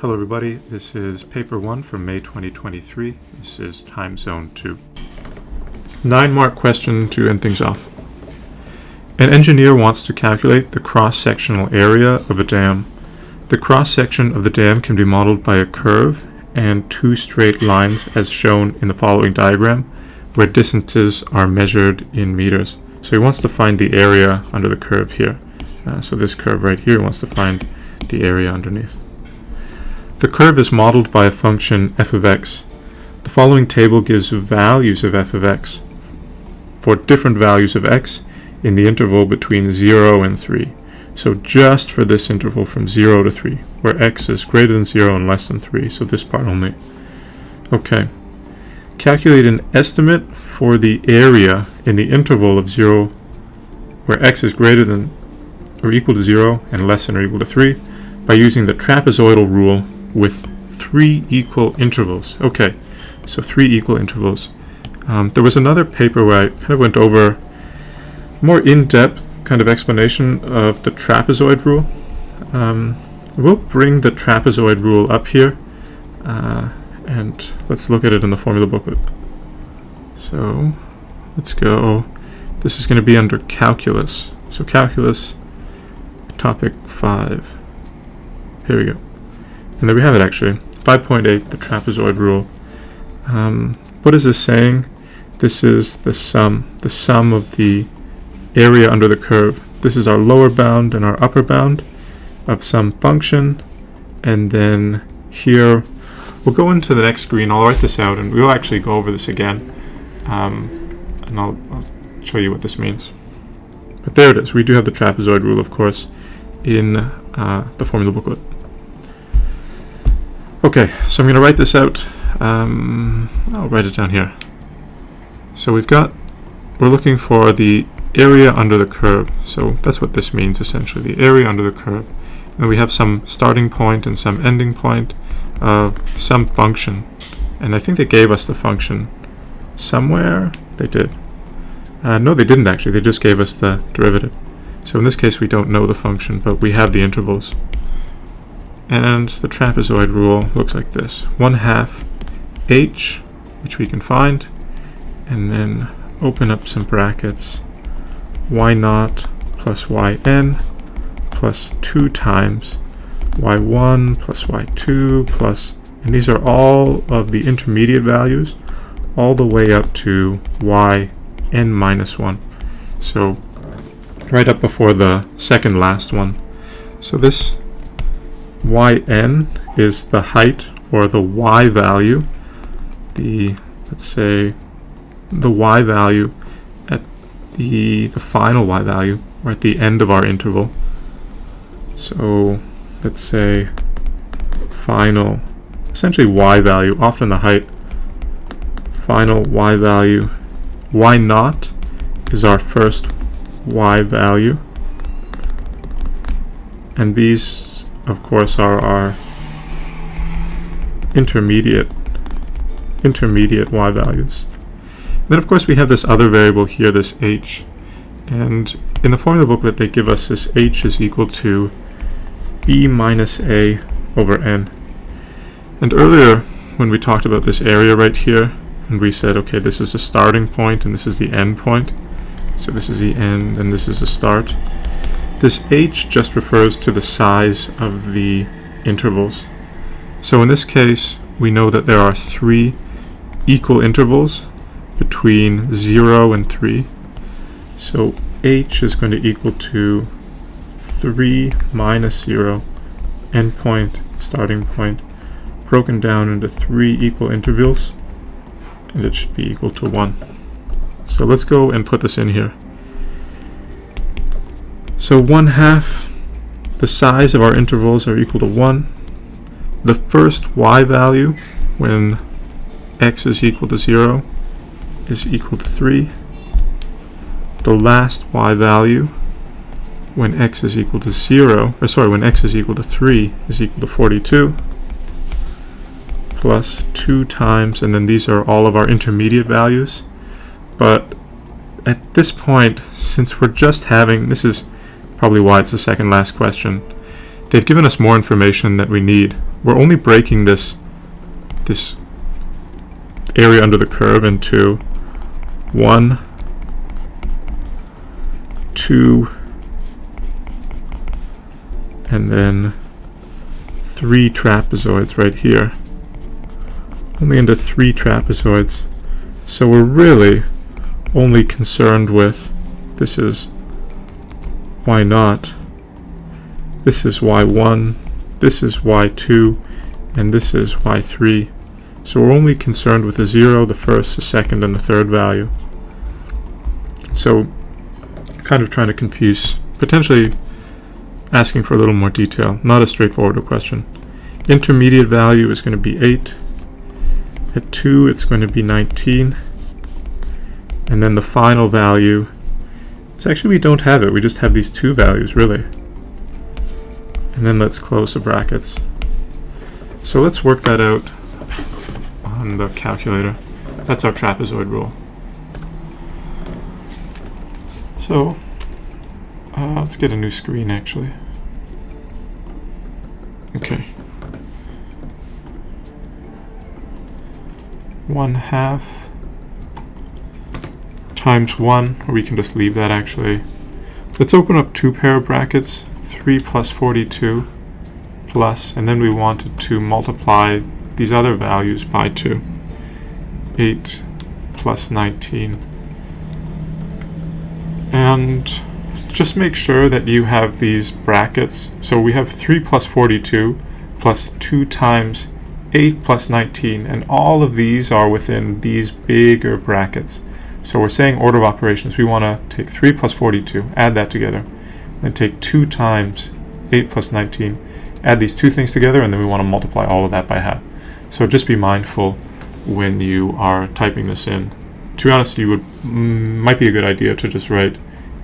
Hello everybody, this is paper 1 from May 2023. This is time zone 2. 9-mark question to end things off. An engineer wants to calculate the cross-sectional area of a dam. The cross-section of the dam can be modeled by a curve and two straight lines as shown in the following diagram, where distances are measured in meters. So he wants to find the area under the curve here. So this curve right here wants to find the area underneath. The curve is modeled by a function f of x. The following table gives values of f of x for different values of x in the interval between 0 and 3. So just for this interval from 0 to 3, where x is greater than 0 and less than 3, so this part only. Okay. Calculate an estimate for the area in the interval of 0, where x is greater than or equal to 0 and less than or equal to 3, by using the trapezoidal rule with 3 equal intervals. Okay, so 3 equal intervals. There was another paper where I kind of went over more in-depth kind of explanation of the trapezoid rule. We'll bring the trapezoid rule up here and let's look at it in the formula booklet. So let's go. This is going to be under calculus. So calculus, topic 5. Here we go. And there we have it actually. 5.8, the trapezoid rule. What is this saying? This is the sum of the area under the curve. This is our lower bound and our upper bound of some function. And then here, we'll go into the next screen. I'll write this out and we'll actually go over this again. And I'll show you what this means. But there it is. We do have the trapezoid rule, of course, in the formula booklet. Okay, so I'm going to write this out. I'll write it down here. So we're looking for the area under the curve. So that's what this means essentially, the area under the curve. And we have some starting point and some ending point of some function. And I think they gave us the function somewhere. They did. No, they didn't actually. They just gave us the derivative. So in this case, we don't know the function, but we have the intervals. And the trapezoid rule looks like this. 1/2 h, which we can find, and then open up some brackets. y0 plus yn plus 2 times y1 plus y2 plus, and these are all of the intermediate values, all the way up to yn minus 1. So right up before the second last one. So this yn is the height or the y value, let's say the y value at the final y value, or at the end of our interval. So let's say final, essentially y value, often the height, final y value, y0 is our first y value, and these of course are our intermediate y values. And then of course we have this other variable here, this h, and in the formula booklet they give us this h is equal to b minus a over n. And earlier when we talked about this area right here, and we said, okay, this is the starting point and this is the end point, so this is the end and this is the start. This h just refers to the size of the intervals. So in this case, we know that there are 3 equal intervals between 0 and 3. So h is going to equal to 3 minus 0, endpoint, starting point, broken down into 3 equal intervals, and it should be equal to 1. So let's go and put this in here. So 1/2, the size of our intervals are equal to 1. The first y value when x is equal to 0 is equal to 3. The last y value when x is equal to 0, or sorry, when x is equal to 3 is equal to 42, plus 2 times, and then these are all of our intermediate values. But at this point, since we're just having, this is probably why it's the second last question, they've given us more information that we need. We're only breaking this area under the curve into 1, 2, and then 3 trapezoids right here. Only into 3 trapezoids. So we're really only concerned with, this is y0, this is y1, this is y2, and this is y3. So we're only concerned with the 0, the first, the second, and the third value. So kind of trying to confuse, potentially asking for a little more detail, not a straightforward question. Intermediate value is going to be 8. At 2 it's going to be 19. And then the final value is actually, we don't have it, we just have these 2 values really. And then let's close the brackets. So let's work that out on the calculator. That's our trapezoid rule. So let's get a new screen actually. Okay. 1/2 times 1, or we can just leave that actually. Let's open up 2 pair of brackets, 3 plus 42 plus, and then we wanted to multiply these other values by 2. 8 plus 19. And just make sure that you have these brackets. So we have 3 plus 42 plus 2 times 8 plus 19, and all of these are within these bigger brackets. So we're saying order of operations, we want to take 3 plus 42, add that together, then take 2 times 8 plus 19, add these 2 things together, and then we want to multiply all of that by half. So just be mindful when you are typing this in. To be honest, you might be a good idea to just write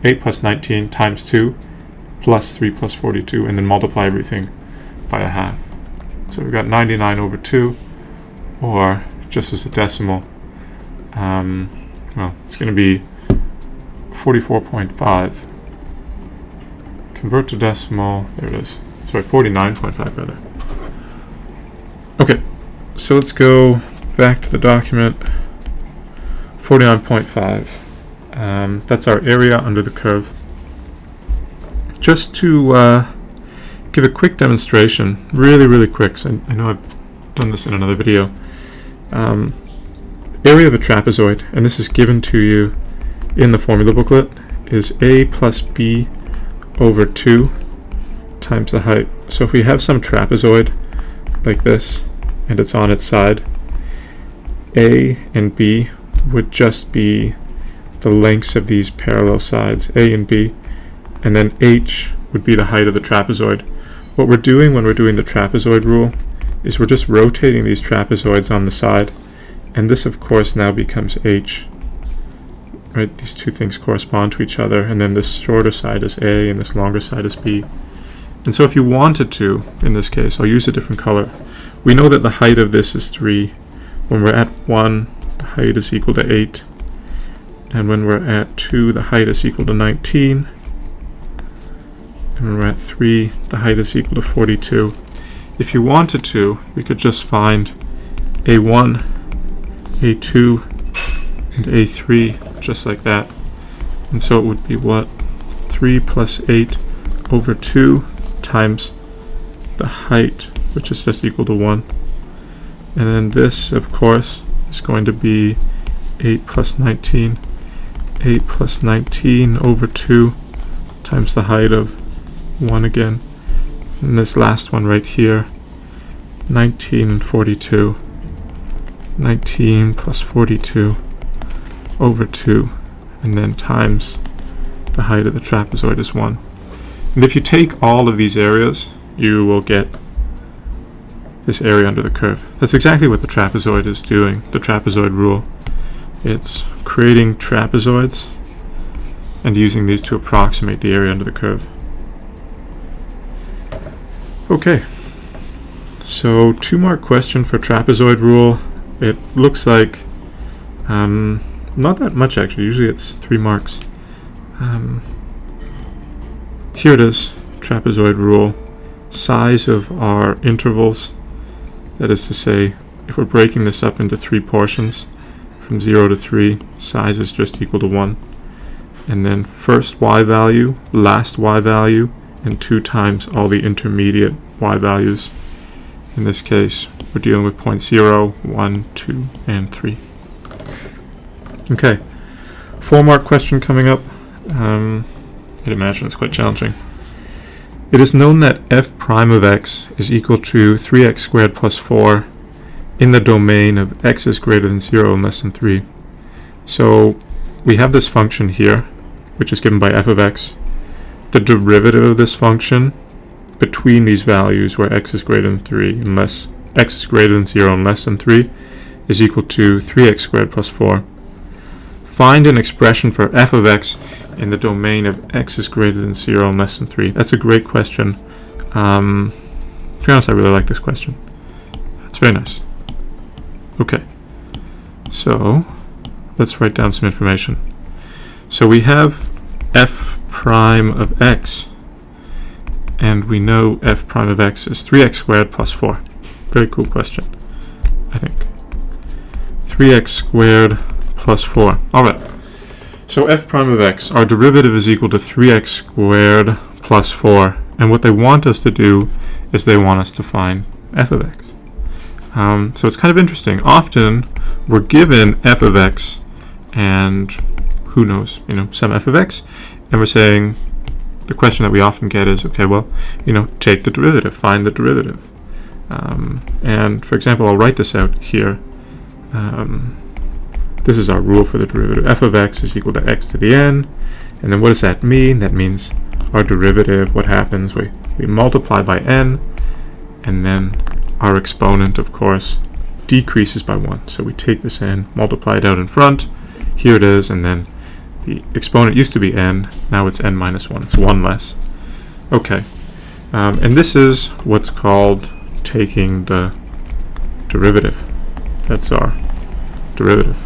8 plus 19 times 2 plus 3 plus 42, and then multiply everything by a half. So we've got 99 over 2, or just as a decimal, well, it's going to be 44.5. Convert to decimal, there it is. Sorry, 49.5 rather. Okay, so let's go back to the document. 49.5. That's our area under the curve. Just to give a quick demonstration, really quick, 'cause I know I've done this in another video. Area of a trapezoid, and this is given to you in the formula booklet, is a plus b over 2 times the height. So if we have some trapezoid like this, and it's on its side, a and b would just be the lengths of these parallel sides, a and b, and then h would be the height of the trapezoid. What we're doing when we're doing the trapezoid rule is we're just rotating these trapezoids on the side, and this of course now becomes h. Right, these 2 things correspond to each other, and then this shorter side is a and this longer side is b. And so if you wanted to, in this case, I'll use a different color. We know that the height of this is 3. When we're at 1, the height is equal to 8. And when we're at 2, the height is equal to 19. And when we're at 3, the height is equal to 42. If you wanted to, we could just find A1, A2, and A3, just like that. And so it would be what? 3 plus 8 over 2 times the height, which is just equal to 1. And then this, of course, is going to be 8 plus 19. 8 plus 19 over 2 times the height of 1 again. And this last one right here, 19 and 42. 19 plus 42 over 2, and then times the height of the trapezoid is 1. And if you take all of these areas, you will get this area under the curve. That's exactly what the trapezoid is doing, the trapezoid rule. It's creating trapezoids and using these to approximate the area under the curve. Okay, so 2-mark question for trapezoid rule. It looks like not that much actually, usually it's 3 marks. Here it is, trapezoid rule. size of our intervals. That is to say, if we're breaking this up into 3 portions, from 0 to 3, size is just equal to 1. And then first y value, last y value, and 2 times all the intermediate y values. In this case, we're dealing with points 0, 1, 2, and 3. Okay, 4-mark question coming up. I'd imagine it's quite challenging. It is known that f prime of x is equal to 3x squared plus 4 in the domain of x is greater than 0 and less than 3. So we have this function here, which is given by f of x. The derivative of this function between these values where x is greater than 3 and x is greater than 0 and less than 3 is equal to 3x squared plus 4. Find an expression for f of x in the domain of x is greater than 0 and less than 3. That's a great question. To be honest, I really like this question. It's very nice. Okay, so let's write down some information. So we have f prime of x, and we know f prime of x is 3x squared plus 4. Very cool question, I think. 3x squared plus 4. Alright, so f prime of x, our derivative is equal to 3x squared plus 4. And what they want us to do is they want us to find f of x. So it's kind of interesting. Often we're given f of x and who knows, some f of x, and we're saying, the question that we often get is, okay, well, take the derivative, find the derivative. And for example, I'll write this out here. This is our rule for the derivative. F of x is equal to x to the n. And then what does that mean? That means our derivative, what happens? We multiply by n, and then our exponent, of course, decreases by 1. So we take this n, multiply it out in front. Here it is, and then the exponent used to be n. Now it's n minus 1. It's 1 less. Okay. And this is what's called taking the derivative. That's our derivative.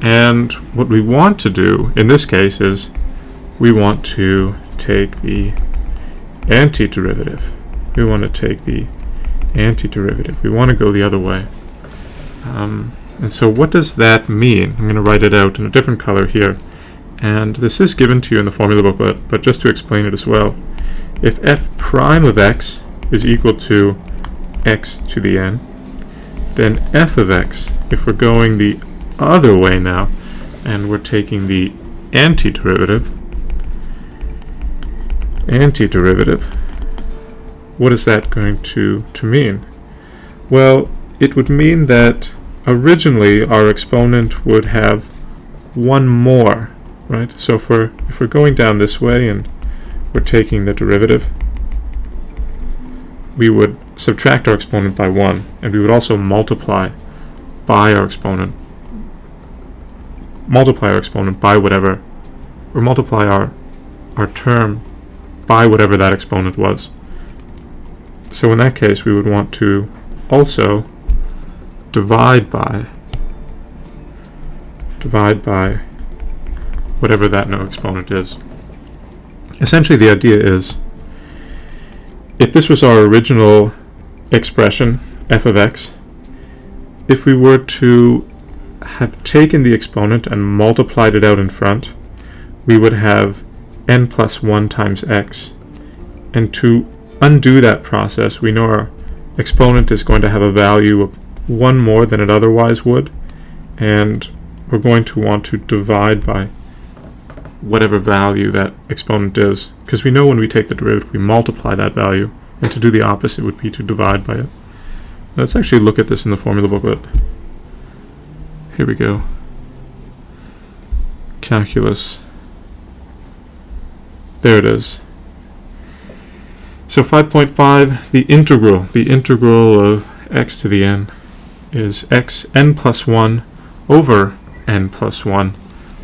And what we want to do in this case is we want to take the antiderivative. We want to take the antiderivative. We want to go the other way. And so what does that mean? I'm going to write it out in a different color here. And this is given to you in the formula booklet, but just to explain it as well. If f prime of x is equal to x to the n, then f of x, if we're going the other way now, and we're taking the antiderivative, what is that going to mean? Well, it would mean that originally our exponent would have one more, right? So if we're going down this way and we're taking the derivative, we would subtract our exponent by 1, and we would also multiply our exponent by whatever, or multiply our term by whatever that exponent was. So in that case, we would want to also divide by whatever that no exponent is. Essentially, the idea is, if this was our original expression, f of x, if we were to have taken the exponent and multiplied it out in front, we would have n plus 1 times x. And to undo that process, we know our exponent is going to have a value of 1 more than it otherwise would, and we're going to want to divide by whatever value that exponent is, because we know when we take the derivative we multiply that value, and to do the opposite would be to divide by it. Let's actually look at this in the formula booklet. Here we go. Calculus. There it is. So 5.5, the integral of x to the n is n plus 1 over n plus 1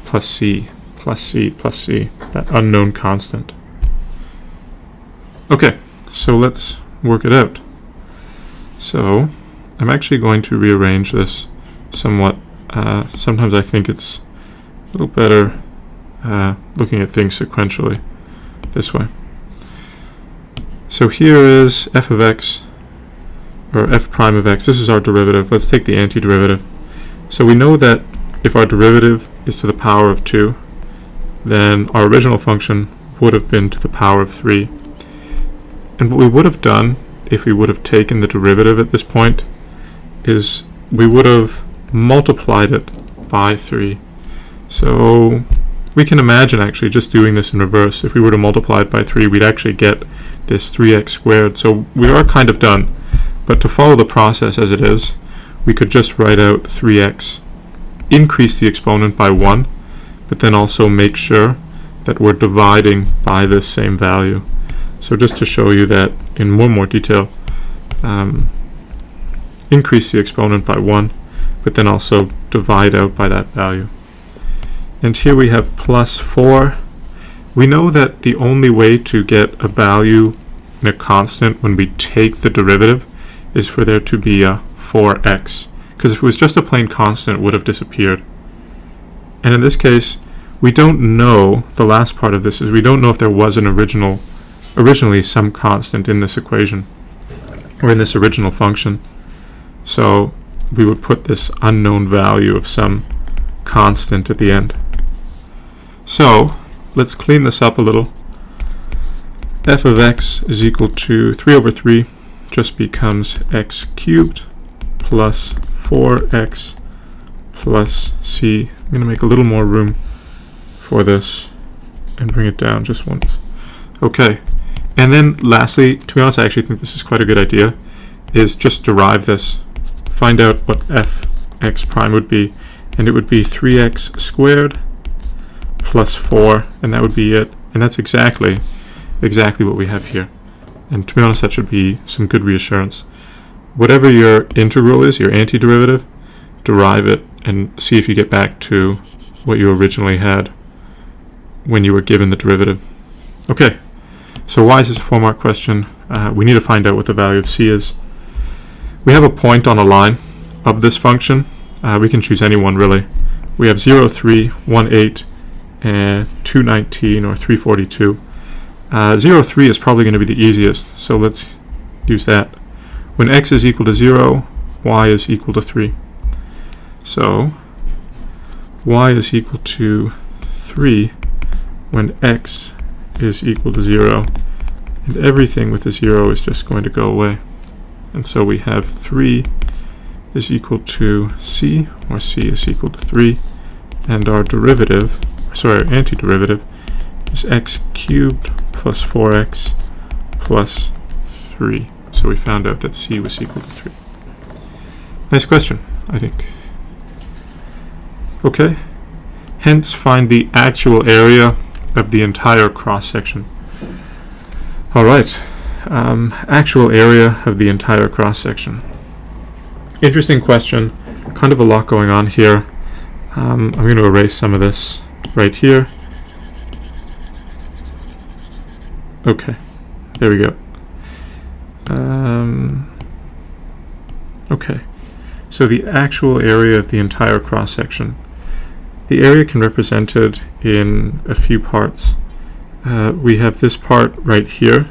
plus c, that unknown constant. Okay, so let's work it out. So I'm actually going to rearrange this somewhat. Sometimes I think it's a little better looking at things sequentially this way. So here is f of x, or f prime of x. This is our derivative. Let's take the antiderivative. So we know that if our derivative is to the power of 2, then our original function would have been to the power of 3. And what we would have done if we would have taken the derivative at this point is we would have multiplied it by 3. So we can imagine actually just doing this in reverse. If we were to multiply it by 3, we'd actually get this 3x squared. So we are kind of done. But to follow the process as it is, we could just write out 3x, increase the exponent by 1, but then also make sure that we're dividing by this same value. So just to show you that in more detail, increase the exponent by 1, but then also divide out by that value. And here we have plus 4. We know that the only way to get a value in a constant when we take the derivative is for there to be a 4x, because if it was just a plain constant, it would have disappeared. And in this case, we don't know, the last part of this is we don't know if there was an originally some constant in this equation, or in this original function. So we would put this unknown value of some constant at the end. So let's clean this up a little. F of x is equal to 3 over 3 just becomes x cubed plus 4x plus c. I'm going to make a little more room for this and bring it down just once. Okay, and then lastly, to be honest, I actually think this is quite a good idea, is just derive this. Find out what fx prime would be, and it would be 3x squared plus 4, and that would be it. And that's exactly what we have here. And to be honest, that should be some good reassurance. Whatever your integral is, your antiderivative, derive it and see if you get back to what you originally had when you were given the derivative. Okay, so why is this a 4-mark question? We need to find out what the value of c is. We have a point on a line of this function. We can choose any one really. We have 0, 3, 1, 8, and 219 or 342. 0, 3 is probably going to be the easiest, so let's use that. When x is equal to 0, y is equal to 3. So y is equal to 3 when x is equal to 0, and everything with a 0 is just going to go away. And so we have 3 is equal to c, or c is equal to 3, and our derivative, sorry, our antiderivative is x cubed plus 4x plus 3. So we found out that c was equal to 3. Nice question, I think. Okay, hence find the actual area of the entire cross-section. Alright, actual area of the entire cross-section. Interesting question, kind of a lot going on here. I'm going to erase some of this right here. Okay, there we go. Okay, so the actual area of the entire cross-section. The area can be represented in a few parts. We have this part right here.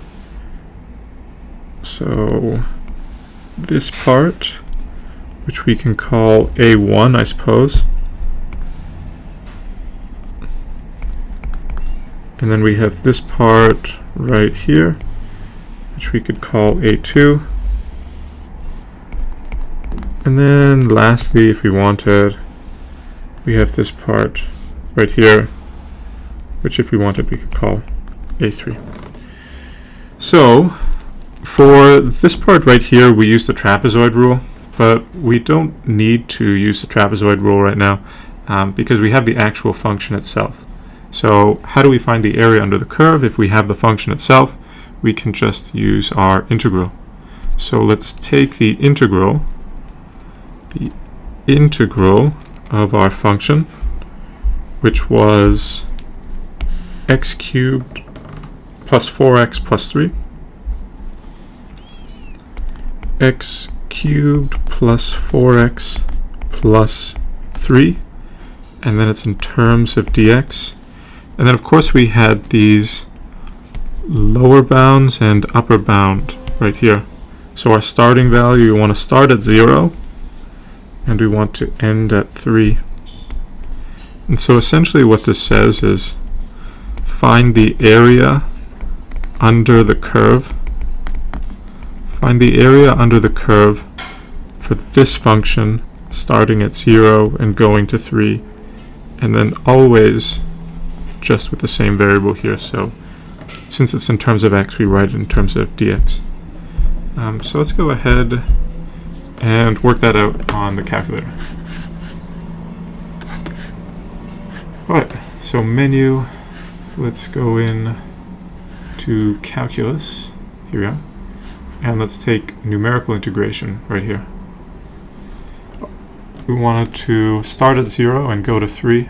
So this part, which we can call A1, I suppose. And then we have this part right here, which we could call A2. And then lastly, if we wanted, we have this part right here, which if we wanted, we could call A3. So for this part right here, we use the trapezoid rule, but we don't need to use the trapezoid rule right now because we have the actual function itself. So how do we find the area under the curve? If we have the function itself, we can just use our integral. So let's take the integral of our function, which was x cubed plus 4x plus 3, x cubed plus 4x plus 3, and then it's in terms of dx. And then of course we had these lower bounds and upper bound right here. So our starting value, we want to start at 0 and we want to end at 3. And so essentially what this says is find the area under the curve. Find the area under the curve for this function starting at 0 and going to 3, and then always just with the same variable here. So since it's in terms of x, we write it in terms of dx. So let's go ahead and work that out on the calculator. Alright, so menu, let's go in to calculus, here we are, and let's take numerical integration right here. We wanted to start at 0 and go to 3,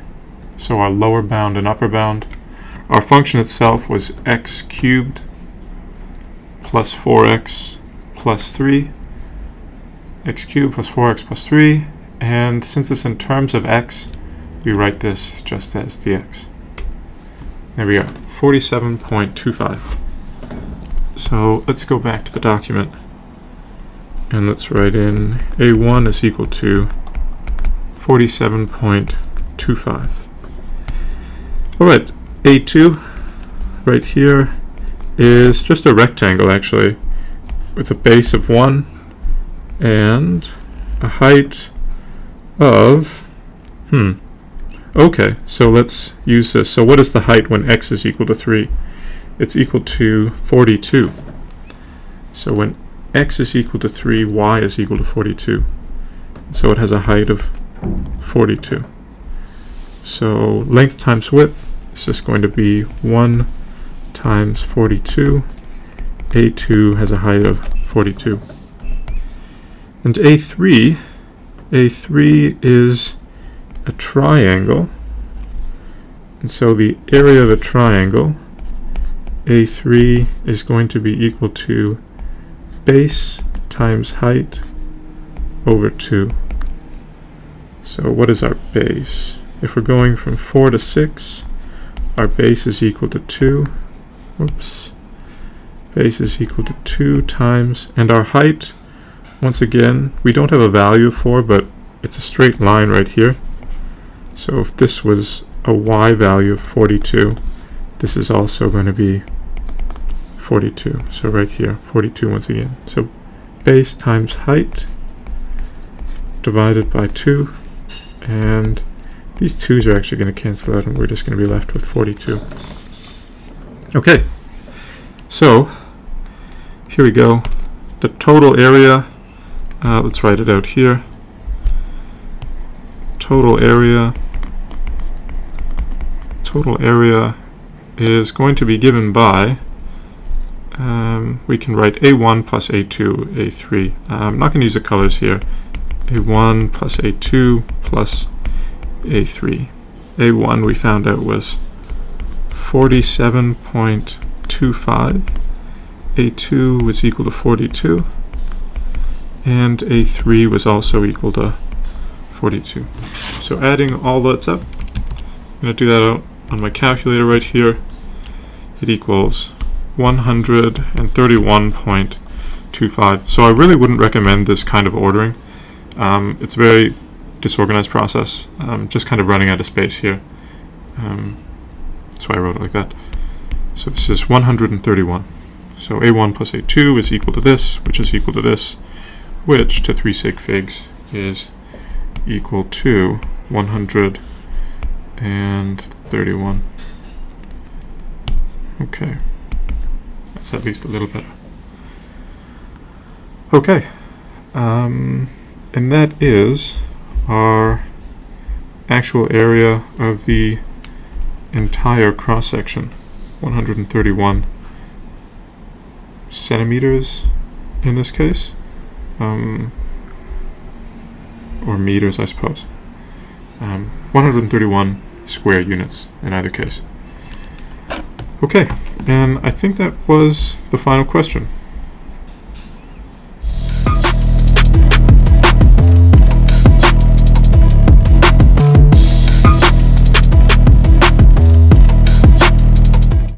so our lower bound and upper bound. Our function itself was x cubed plus 4x plus 3, x cubed plus 4x plus 3, and since it's in terms of x, we write this just as dx. There we go, 47.25. So let's go back to the document and let's write in a1 is equal to 47.25. Alright, a2 right here is just a rectangle actually with a base of 1 and a height of okay, so let's use this. So what is the height when x is equal to 3? It's equal to 42. So when x is equal to 3, y is equal to 42. So it has a height of 42. So length times width is just going to be 1 times 42. A2 has a height of 42. And A3 is a triangle, and so the area of a triangle, A3, is going to be equal to base times height over 2. So what is our base? If we're going from 4 to 6, our base is equal to 2. Oops. Base is equal to 2 times, and our height, once again, we don't have a value for, but it's a straight line right here. So if this was a y value of 42, this is also going to be 42. So right here, 42 once again. So base times height divided by 2, and these 2's are actually going to cancel out and we're just going to be left with 42. Okay, so here we go. The total area, let's write it out here. Total area is going to be given by, we can write a1 plus a2, a3. I'm not going to use the colors here. a1 plus a2 plus a3. a1 we found out was 47.25. a2 was equal to 42. And a3 was also equal to 42. So adding all that's up, I'm going to do that out on my calculator right here. It equals 131.25. So I really wouldn't recommend this kind of ordering. It's a very disorganized process. Just kind of running out of space here. That's why I wrote it like that. So this is 131. So a1 plus a2 is equal to this, which is equal to this, which to 3 sig figs is equal to 131. Okay, that's at least a little better. Okay, and that is our actual area of the entire cross-section, 131 centimeters in this case, or meters I suppose. 131 square units in either case. Okay, and I think that was the final question.